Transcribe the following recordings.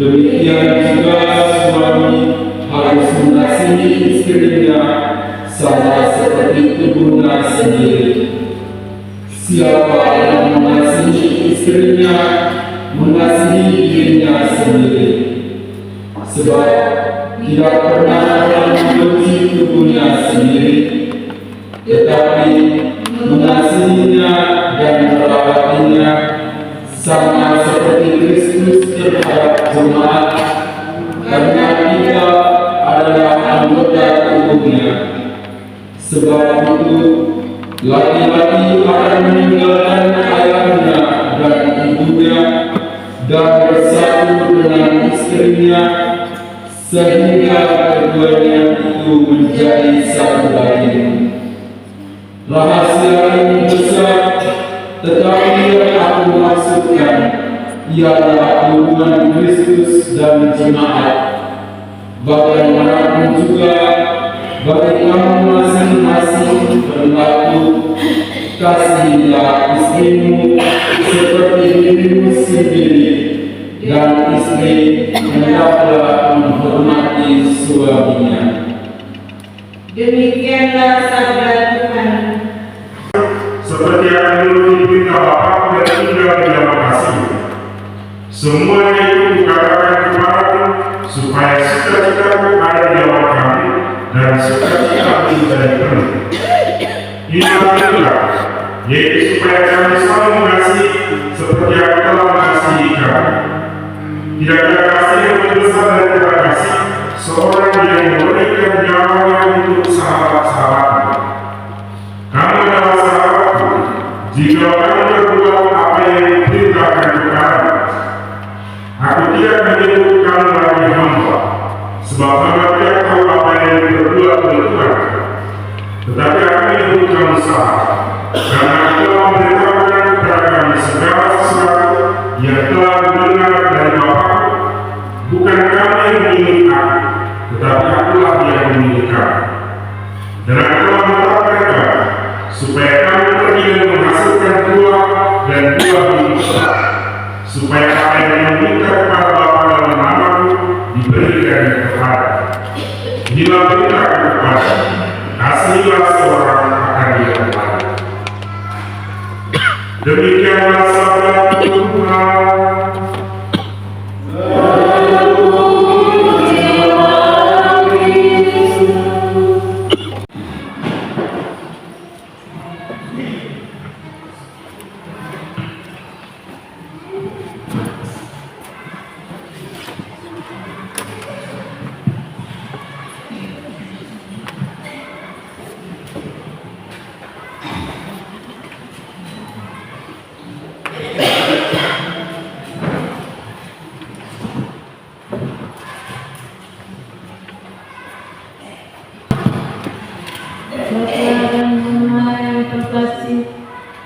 Demikian juga suami harus mengasihi istrinya sama seperti tubuhnya sendiri. Siapa yang mengasihi istrinya, mengasihi dirinya sendiri. Sebab tidak pernah orang membenci tubuhnya sendiri, tetapi mengasihinya dan merawatinya sama seperti Kristus terhadap jemaat, karena kita adalah anggota tubuhnya. Sebab itu, laki-laki akan meninggalkan ayahnya dan ibunya dan bersatu dengan istrinya, sehingga keduanya itu menjadi satu daging. Rahasia ini besar, tetapi yang aku maksudkan ialah hubungan Kristus dan jemaat. Bagaimanapun juga, bagi kamu masing-masing berlaku, kasihilah istrimu seperti dirimu sendiri, dan istri hendaklah menghormati suaminya. Demikianlah sabda Tuhan. Seperti yang dulu diberita Bapa dan tinggal di dalam kasih. Semuanya itu kukatakan kepadamu, supaya sukacitamu ada di dalam kami, dan sukacitamu menjadi penuh. Inilah itulah, yaitu supaya kami selalu mengasihi seperti yang telah mengasihi kami. Tidak ada kasih yang lebih besar daripada kasih seorang yang memberikan nyawanya untuk sahabat-sahabatnya. Kamu adalah sahabatku jika kamu berbuat apa yang diperintahkan kepadamu. Aku tidak menyebut kamu lagi hamba, sebab hamba tidak tahu apa yang diperbuat oleh Tuhan. Tetapi aku menyebut kamu sahabat, karena aku telah memberitahukan kepada kami segala sesuatu yang telah mendengar dari Bapa. Bukan kamu yang memilih aku, tetapi akulah yang memilih kamu. Dan aku telah menetapkan kamu, supaya kamu pergi dan menghasilkan buah dan buah yang besar, supaya apa yang diminta kepada Bapa dalam namaku diberikan kepada. Inilah perintah kepada, kasihilah seorang akan dia kepada. Demikianlah sabda Tuhan.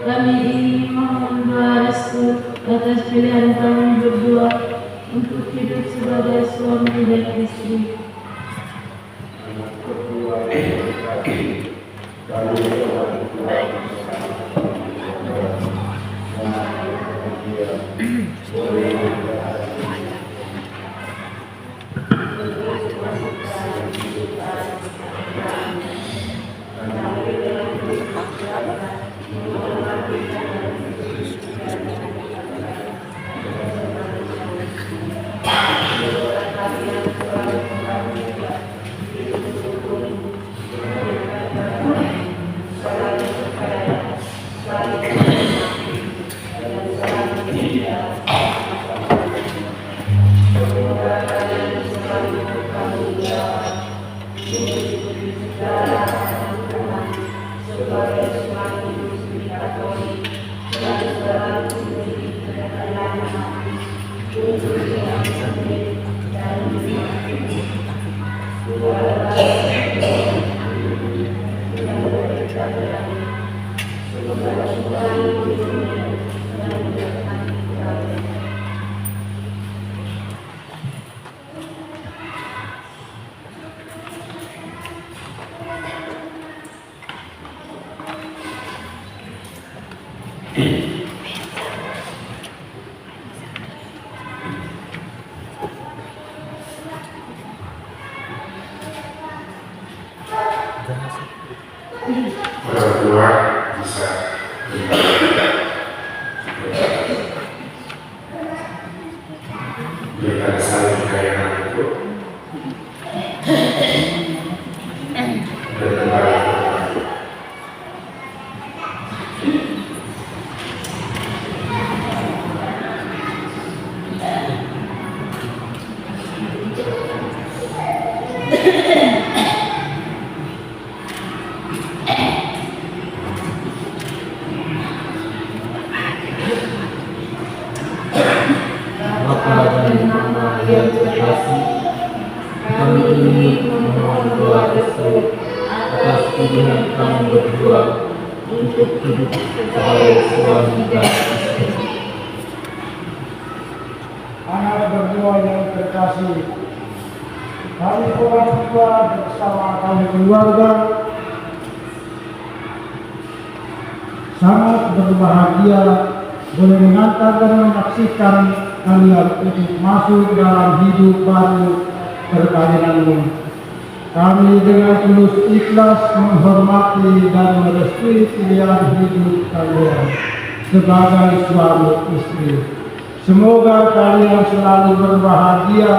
Kami ingin memohon doa restu atas pilihan kami berdua untuk hidup sebagai suami dan istri. berdua bisa berikan saling kekayaan itu dan kembali. Bapa dan Mama yang terkasih, kami ingin memohon doa restu atas pilihan kami berdua untuk hidup sebagai suami dan istri. Anak berdua yang terkasih, kami orang tua bersama kami keluarga sangat berbahagia boleh mengantar dan menyaksikan kalian untuk masuk dalam hidup baru perkawinanmu. Kami dengan tulus ikhlas menghormati dan merestui pilihan hidup kalian sebagai suami istri. Semoga kalian selalu berbahagia,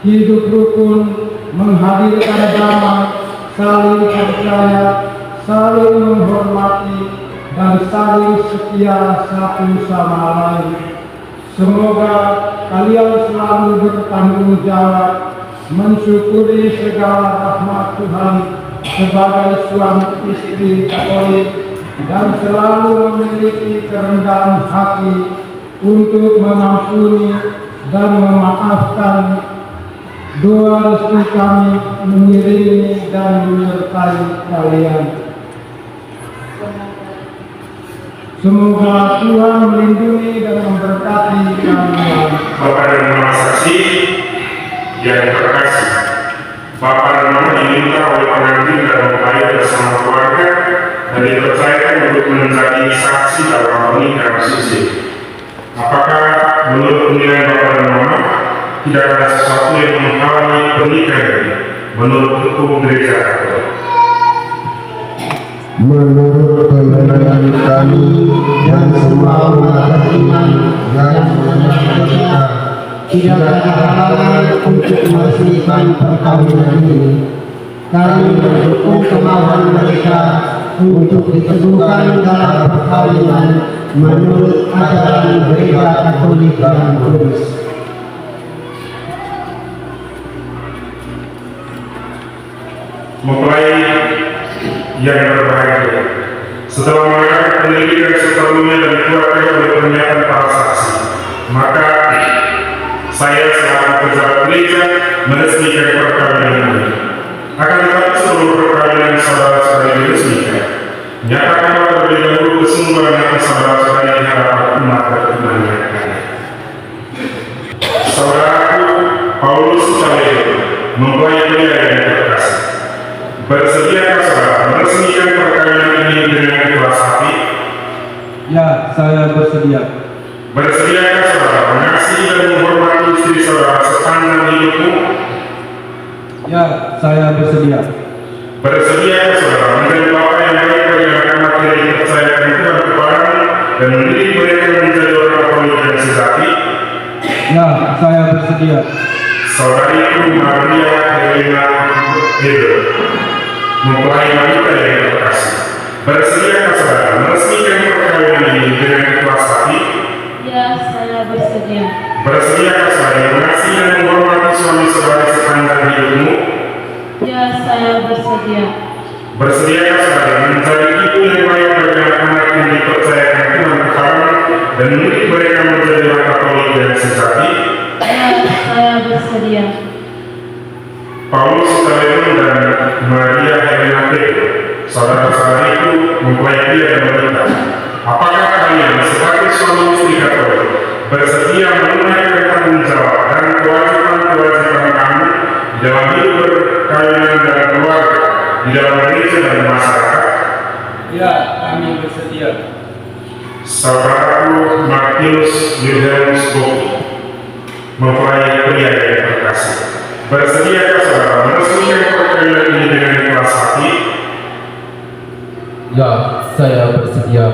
hidup rukun, menghadirkan damai, saling percaya, saling menghormati, dan saling setia satu sama lain. Semoga kalian selalu bertanggung jawab, mensyukuri segala rahmat Tuhan sebagai suami istri Katolik, dan selalu memiliki kerendahan hati untuk mengampuni dan memaafkan. Doa restu kami mengiringi dan menyertai kalian. Semoga Tuhan melindungi dan memberkati kalian. Bapak dan Mama saksi yang terkasih, Bapak dan Mama diminta oleh pengantin dan mempelai bersama keluarga dan dipercayakan untuk menjadi saksi dalam pernikahan suci. Apakah menurut penilaian Bapak dan Mama tidak ada sesuatu yang menghalangi pernikahan ini menurut hukum gereja Katolik? Menurut penilaian kami dan semua umat iman yang mengenal kita, tidak ada halangan untuk meresmikan perkawinan ini. Kami mendukung kemauan mereka untuk diteguhkan dalam perkawinan menurut ajaran gereja Katolik yang kudus. Mempelai yang berbahagia, setelah mengadakan pendidikan sepenuhnya dan dikuatkan oleh pernyataan para saksi, maka saya selaku pejabat gereja meresmikan perkawinan ini. Akan tetapi sebelum perkawinan saudara-saudara diresmikan, nyatakanlah terlebih dahulu kesungguhan hati saudara-saudara di hadapan umat beriman yang lain. Saudaraku Paulus Caleo, mempelai pria yang terkasih, bersediakah saudara meresmikan perkawinan ini dengan ikhlas hati? Ya, saya bersedia. Bersediakah saudara mengasihi dan menghormati istri saudara sepanjang hidupmu? Ya, saya bersedia. Bersediakah saudara menjadi bapa yang baik bagi anak-anak yang dipercayakan Tuhan kepadamu dan mendidik mereka menjadi orang Katolik yang sejati? Ya, saya bersedia. Saudariku Maria Helena Hedel, mempelai wanita yang terkasih, bersediakah saudara meresmikan perkawinan ini dengan ikhlas hati? Ya, saya bersedia. Bersediakah saudara mengasihi dan menghormati suami saudara sepanjang hidupmu? Ya, saya bersedia. Bersediakah saudara menjadi ibu yang baik bagi anak-anak yang dipercayakan Tuhan kepadamu dan mendidik mereka menjadi orang Katolik yang sejati? Ya, saya bersedia. Paulus Caleo dan Maria Helena Pedro, saudara-saudariku mempelai pria dan wanita, apakah kalian sebagai suami istri Katolik bersedia menunaikan tanggung jawab dan kewajiban-kewajiban kami dalam hidup berkawinan dan keluarga di dalam gereja dan masyarakat? Ya, kami bersedia. Saudaraku Martinus Wilhelmus Boki, mempelai pria yang terkasih, bersediakah saudara meresmikan perkawinan ini dengan ikhlas hati? Ya, saya bersedia.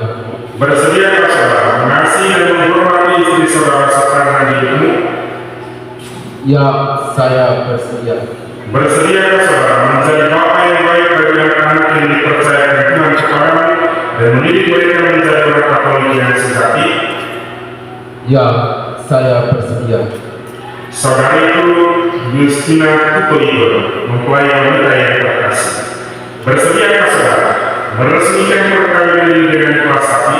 Bersediakah saudara mengasihi dan menghormati istri saudara sekarang hidupmu? Ya, saya bersedia. Bersediakah saudara menjadi bapa yang baik bagi anak-anak yang dipercayakan Tuhan kepadamu dan mendidik mereka menjadi orang Katolik yang sejati? Ya, saya bersedia. Saudariku Justina Tutoigo, mempelai wanita yang terkasih, bersediakah saudara meresmikan perkawinan ini dengan kelas hati?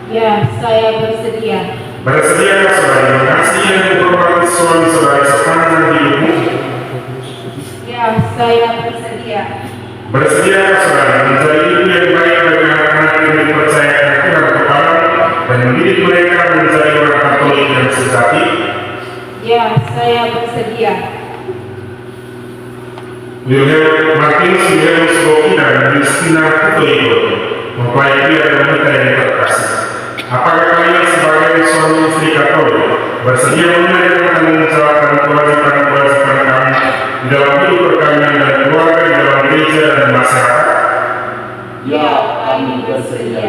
Ya, saya bersedia. Bersediakah saudara mengasihi dan menghormati suami saudara sepanjang hidupmu? Ya, saya bersedia. Bersediakah saudara menjadi ibu yang baik bagi anak-anak yang dipercayakan Tuhan kepadamu dan mendidik mereka menjadi orang Katolik yang sejati? Ya, saya bersedia. Martinus Wilhelmus Boki dan Justina Tutoigo, mempelai pria dan wanita yang terkasih. Apakah kalian sebagai suami istri Katolik bersedia menunaikan tanggung jawab dan kewajiban-kewajiban kami di dalam hidup perkawinan dan keluarga di dalam gereja dan masyarakat? Ya, kami bersedia.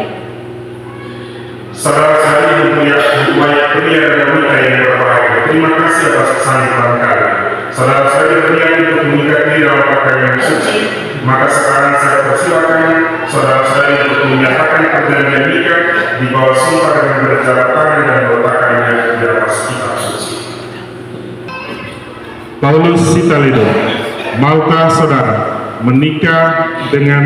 Saudara-saudari yang mempelai pria dan wanita yang berbahagia, terima kasih atas kesaksian kalian. Saudara-saudari berniat untuk mengikat diri dalam perkawinan suci, maka sekarang saya persilakan saudara-saudari untuk menyatakan perjanjian nikah di bawah sumpah dengan berjabat tangan dan meletakkannya di atas kitab suci. Paulus Sitaledo, maukah saudara menikah dengan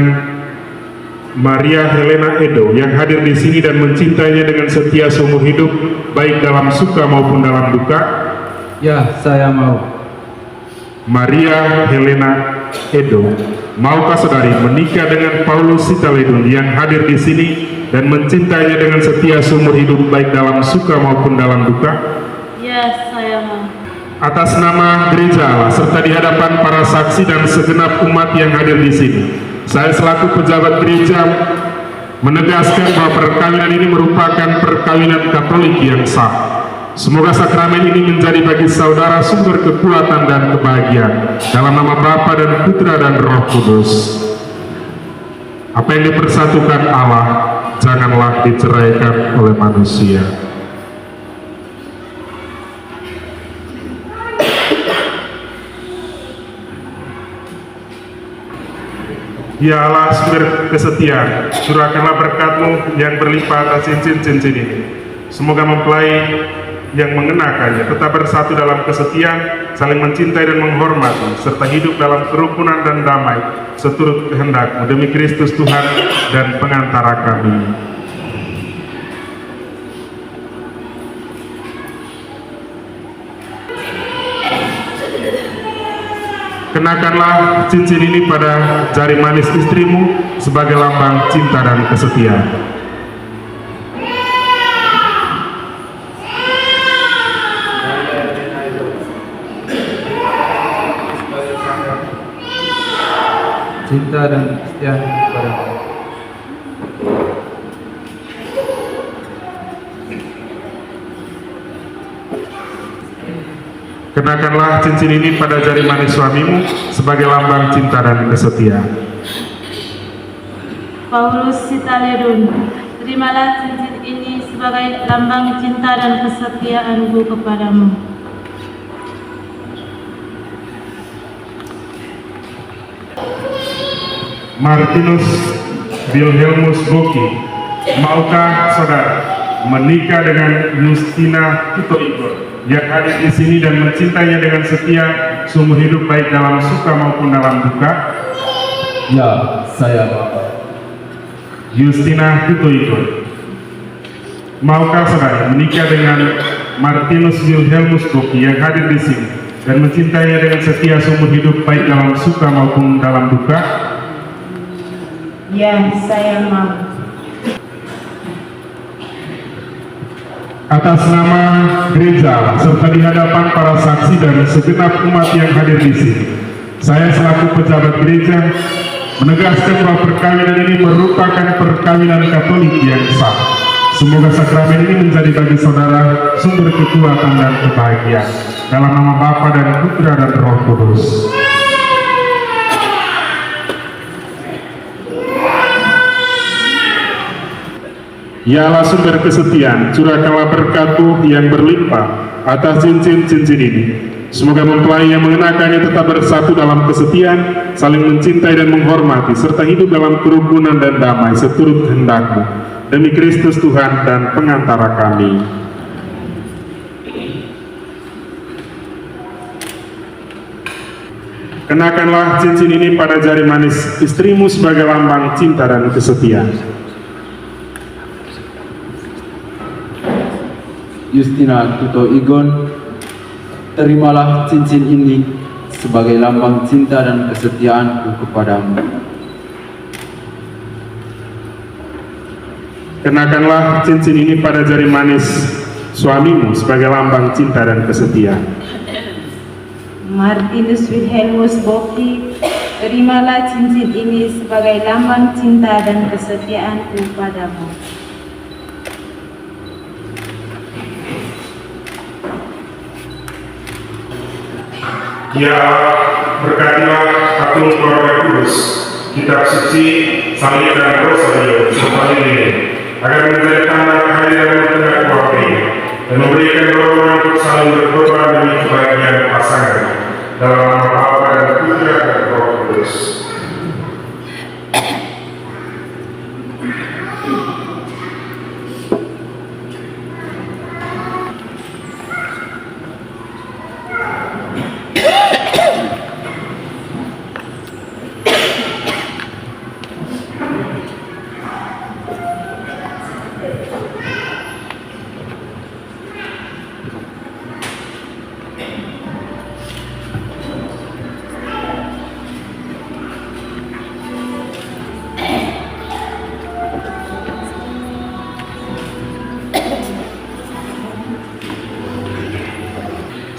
Maria Helena Edo yang hadir di sini dan mencintainya dengan setia seumur hidup, baik dalam suka maupun dalam duka? Ya, saya mau. Maria Helena Edo, maukah saudari menikah dengan Paulus Sitaledon yang hadir di sini dan mencintainya dengan setia seumur hidup, baik dalam suka maupun dalam duka? Ya, saya mau. Atas nama gereja Allah serta di hadapan para saksi dan segenap umat yang hadir di sini, saya selaku pejabat gereja menegaskan bahwa perkawinan ini merupakan perkawinan Katolik yang sah. Semoga sakramen ini menjadi bagi saudara sumber kekuatan dan kebahagiaan. Dalam nama Bapa dan Putra dan Roh Kudus. Apa yang dipersatukan Allah, janganlah diceraikan oleh manusia. Ya Allah, sumber kesetiaan, curahkanlah berkat-Mu yang berlimpah atas cincin-cincin ini. Semoga mempelai yang mengenakannya tetap bersatu dalam kesetiaan, saling mencintai dan menghormati, serta hidup dalam kerukunan dan damai seturut kehendak-Mu, demi Kristus Tuhan dan pengantara kami. Kenakanlah cincin ini pada jari manis istrimu sebagai lambang cinta dan kesetiaan. Cinta dan kesetiaan kepadamu. Kenakanlah cincin ini pada jari manis suamimu sebagai lambang cinta dan kesetiaan. Paulus Sitaledon, terimalah cincin ini sebagai lambang cinta dan kesetiaanku kepadamu. Martinus Wilhelmus Boki, maukah saudara menikah dengan Justina Tutoigo yang hadir di sini dan mencintainya dengan setia seumur hidup, baik dalam suka maupun dalam duka? Ya, saya mau. Justina Tutoigo, maukah saudara menikah dengan Martinus Wilhelmus Boki yang hadir di sini dan mencintainya dengan setia seumur hidup, baik dalam suka maupun dalam duka? Ya, saya mau. Atas nama gereja serta di hadapan para saksi dan segenap umat yang hadir di sini, saya selaku pejabat gereja menegaskan bahwa perkawinan ini merupakan perkawinan Katolik yang sah. Semoga sakramen ini menjadi bagi saudara sumber kekuatan dan kebahagiaan. Dalam nama Bapa dan Putra dan Roh Kudus. Ya Allah sumber kesetiaan, curahkanlah berkat-Mu yang berlimpah atas cincin-cincin ini. Semoga mempelai yang mengenakannya tetap bersatu dalam kesetiaan, saling mencintai dan menghormati, serta hidup dalam kerukunan dan damai seturut kehendak-Mu. Demi Kristus Tuhan dan pengantara kami. Kenakanlah cincin ini pada jari manis istrimu sebagai lambang cinta dan kesetiaan. Justina Tuto Igon, terimalah cincin ini sebagai lambang cinta dan kesetiaanku kepadamu. Kenakanlah cincin ini pada jari manis suamimu sebagai lambang cinta dan kesetiaan. Martinus Wilhelmus Boki, terimalah cincin ini sebagai lambang cinta dan kesetiaanku padamu. Ya, berkatilah Agung Keluarga Kudus, kitab suci, salib dan rosario, serta lilin, agar menjadi tanda kehadiran di tengah keluarga ini, dan memberikan dorongan untuk saling berkorban demi kebahagiaan pasangan dalam nama Bapa dan Putra dan Roh Kudus.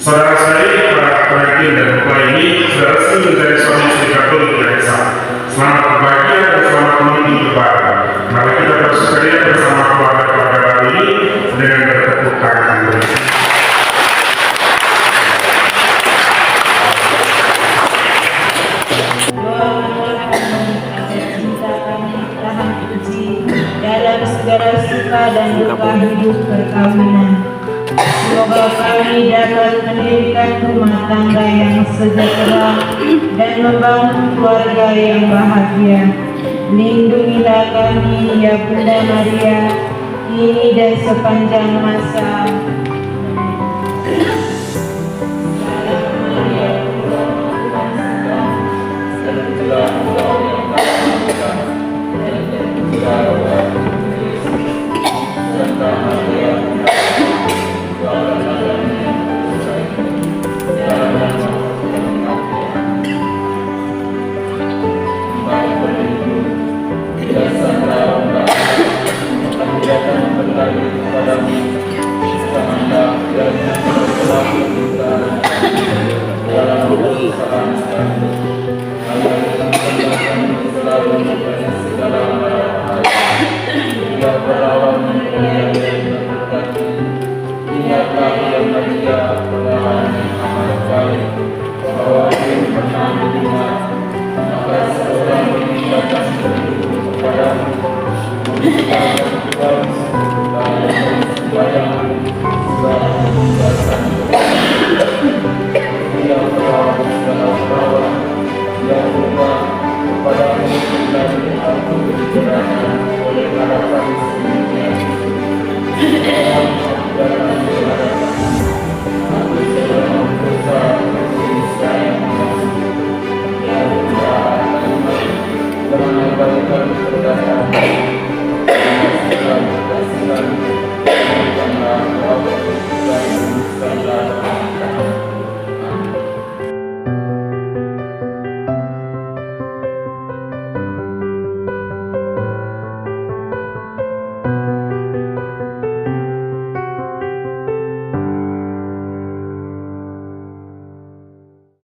Saudara saya, para pengantin dan mempelai ini sudah resmi menjadi suami istri Katolik yang sah. Selamat berbahagia dan selamat menikmati lebaran. Mari kita bersukaria bersama keluarga-keluarga baru ini dengan bertepuk tangan. Dalam segala suka dan duka hidup perkawinan, semoga kami dapat mendirikan rumah tangga yang sejahtera dan membangun keluarga yang bahagia. Lindungilah kami ya Bunda Maria, kini dan sepanjang masa. Yang